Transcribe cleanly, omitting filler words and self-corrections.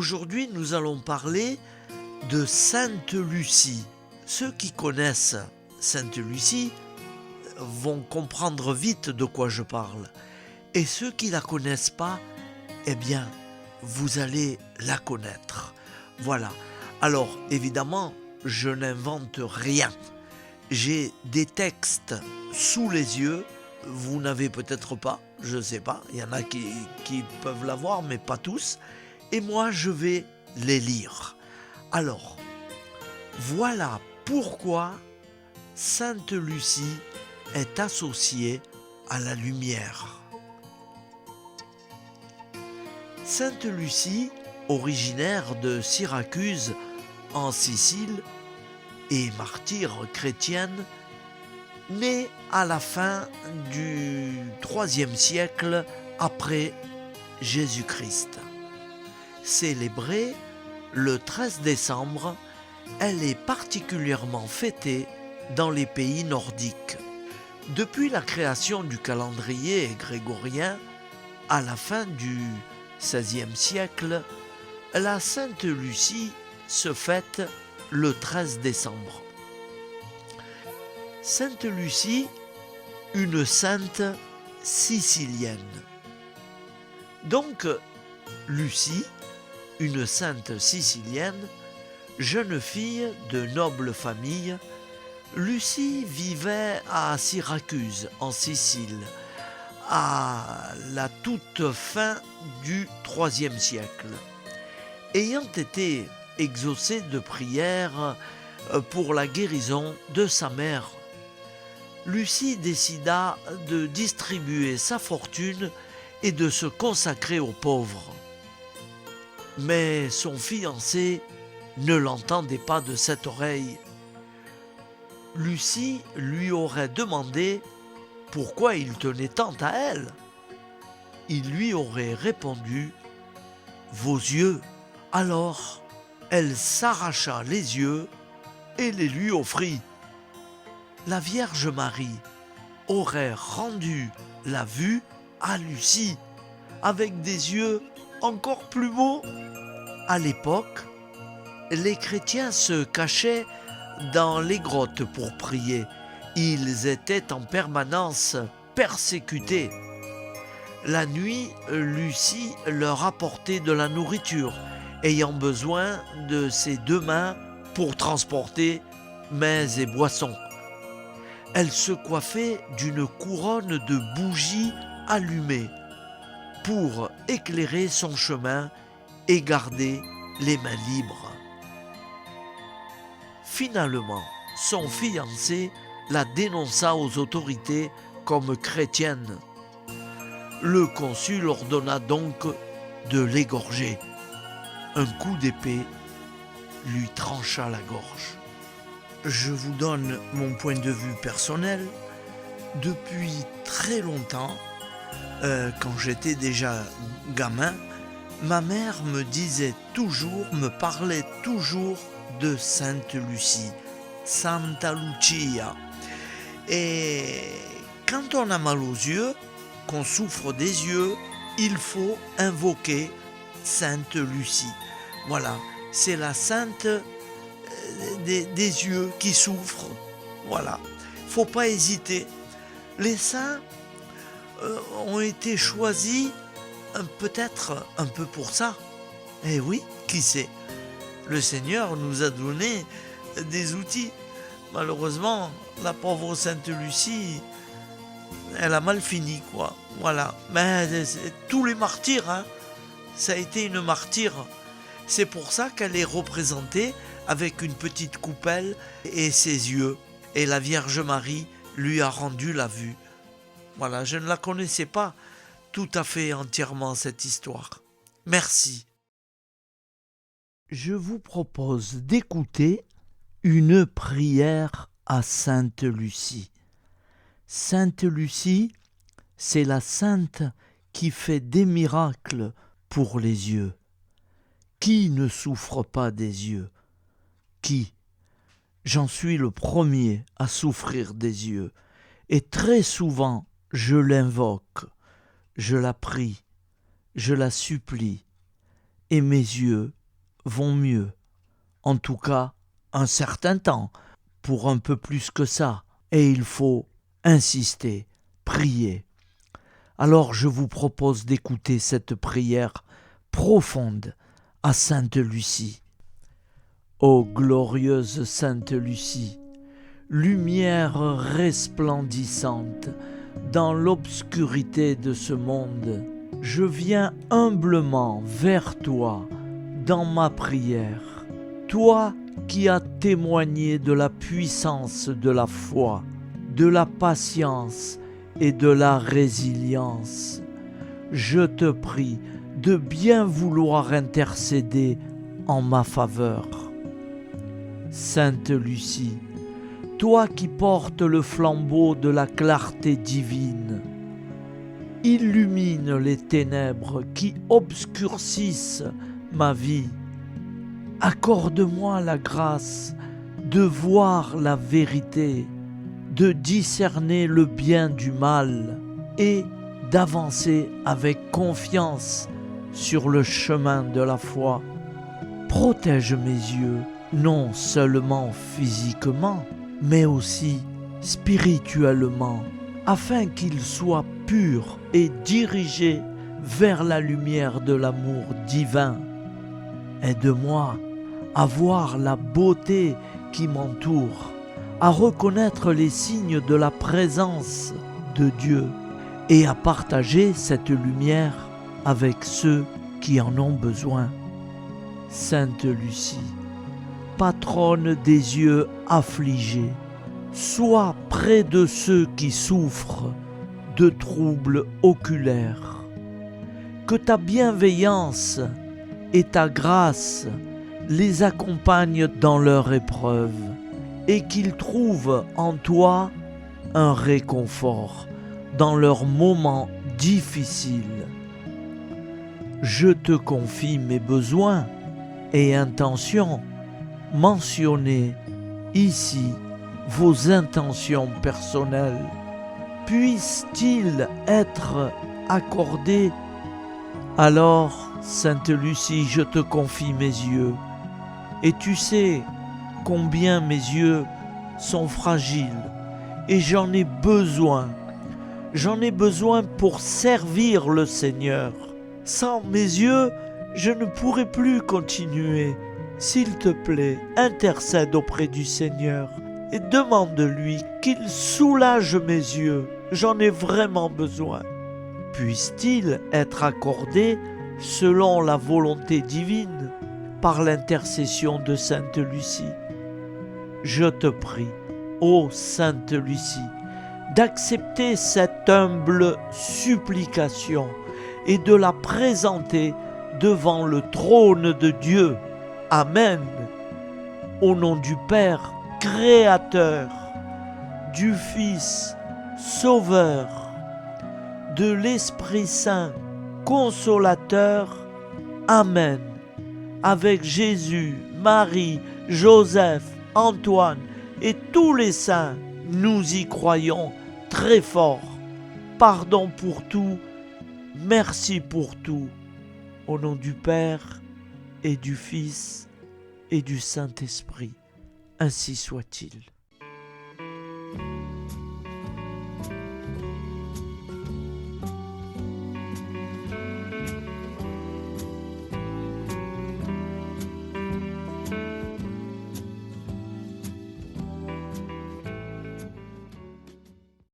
Aujourd'hui, nous allons parler de Sainte Lucie. Ceux qui connaissent Sainte Lucie vont comprendre vite de quoi je parle. Et ceux qui ne la connaissent pas, eh bien, vous allez la connaître. Voilà. Alors, évidemment, je n'invente rien. J'ai des textes sous les yeux. Vous n'avez peut-être pas, je ne sais pas. Il y en a qui peuvent l'avoir, mais pas tous. Et moi, je vais les lire. Alors, voilà pourquoi Sainte Lucie est associée à la lumière. Sainte Lucie, originaire de Syracuse en Sicile et martyre chrétienne, née à la fin du IIIe siècle après Jésus-Christ. Célébrée le 13 décembre, elle est particulièrement fêtée dans les pays nordiques. Depuis la création du calendrier grégorien, à la fin du XVIe siècle, la Sainte Lucie se fête le 13 décembre. Sainte Lucie, une sainte sicilienne. Donc, Lucie, une sainte sicilienne, jeune fille de noble famille, Lucie vivait à Syracuse, en Sicile, à la toute fin du IIIe siècle. Ayant été exaucée de prières pour la guérison de sa mère, Lucie décida de distribuer sa fortune et de se consacrer aux pauvres. Mais son fiancé ne l'entendait pas de cette oreille. Lucie lui aurait demandé pourquoi il tenait tant à elle. Il lui aurait répondu « Vos yeux ». Alors, elle s'arracha les yeux et les lui offrit. La Vierge Marie aurait rendu la vue à Lucie avec des yeux encore plus beaux. À l'époque, les chrétiens se cachaient dans les grottes pour prier. Ils étaient en permanence persécutés. La nuit, Lucie leur apportait de la nourriture, ayant besoin de ses deux mains pour transporter mets et boissons. Elle se coiffait d'une couronne de bougies allumées pour éclairer son chemin et garder les mains libres. Finalement, son fiancé la dénonça aux autorités comme chrétienne. Le consul ordonna donc de l'égorger. Un coup d'épée lui trancha la gorge. Je vous donne mon point de vue personnel. Depuis très longtemps, quand j'étais déjà gamin, ma mère me parlait toujours de Sainte Lucie, Santa Lucia. Et quand on a mal aux yeux, qu'on souffre des yeux, il faut invoquer Sainte Lucie. Voilà, c'est la sainte des yeux qui souffrent. Voilà, faut pas hésiter. Les saints ont été choisis peut-être un peu pour ça. Eh oui, qui sait? Le Seigneur nous a donné des outils. Malheureusement, la pauvre Sainte Lucie, elle a mal fini, quoi. Voilà. Mais tous les martyrs, ça a été une martyre. C'est pour ça qu'elle est représentée avec une petite coupelle et ses yeux. Et la Vierge Marie lui a rendu la vue. Voilà, je ne la connaissais pas tout à fait entièrement, cette histoire. Merci. Je vous propose d'écouter une prière à Sainte Lucie. Sainte Lucie, c'est la sainte qui fait des miracles pour les yeux. Qui ne souffre pas des yeux? Qui? J'en suis le premier à souffrir des yeux. Et très souvent, je l'invoque, je la prie, je la supplie. et mes yeux vont mieux. En tout cas, un certain temps, pour un peu plus que ça. Et il faut insister, prier. Alors je vous propose d'écouter cette prière profonde à Sainte Lucie. Ô glorieuse Sainte Lucie, lumière resplendissante dans l'obscurité de ce monde, je viens humblement vers toi dans ma prière. Toi qui as témoigné de la puissance de la foi, de la patience et de la résilience, je te prie de bien vouloir intercéder en ma faveur. Sainte Lucie, toi qui portes le flambeau de la clarté divine, illumine les ténèbres qui obscurcissent ma vie. Accorde-moi la grâce de voir la vérité, de discerner le bien du mal et d'avancer avec confiance sur le chemin de la foi. Protège mes yeux, non seulement physiquement, mais aussi spirituellement, afin qu'ils soient purs et dirigés vers la lumière de l'amour divin. Aide-moi à voir la beauté qui m'entoure, à reconnaître les signes de la présence de Dieu et à partager cette lumière avec ceux qui en ont besoin. Sainte Lucie, patronne des yeux affligés, sois près de ceux qui souffrent de troubles oculaires. Que ta bienveillance et ta grâce les accompagnent dans leur épreuve et qu'ils trouvent en toi un réconfort dans leurs moments difficiles. Je te confie mes besoins et intentions. Mentionnez ici vos intentions personnelles. Puissent-ils être accordés? Alors, Sainte Lucie, je te confie mes yeux. Et tu sais combien mes yeux sont fragiles et j'en ai besoin. J'en ai besoin pour servir le Seigneur. Sans mes yeux, je ne pourrai plus continuer. S'il te plaît, intercède auprès du Seigneur et demande-lui qu'il soulage mes yeux. J'en ai vraiment besoin. Puisse-t-il être accordé selon la volonté divine par l'intercession de Sainte Lucie. Je te prie, ô Sainte Lucie, d'accepter cette humble supplication et de la présenter devant le trône de Dieu. Amen. Au nom du Père, Créateur, du Fils, Sauveur, de l'Esprit Saint, Consolateur. Amen. Avec Jésus, Marie, Joseph, Antoine et tous les saints, nous y croyons très fort. Pardon pour tout, merci pour tout. Au nom du Père et du Fils et du Saint-Esprit, ainsi soit-il.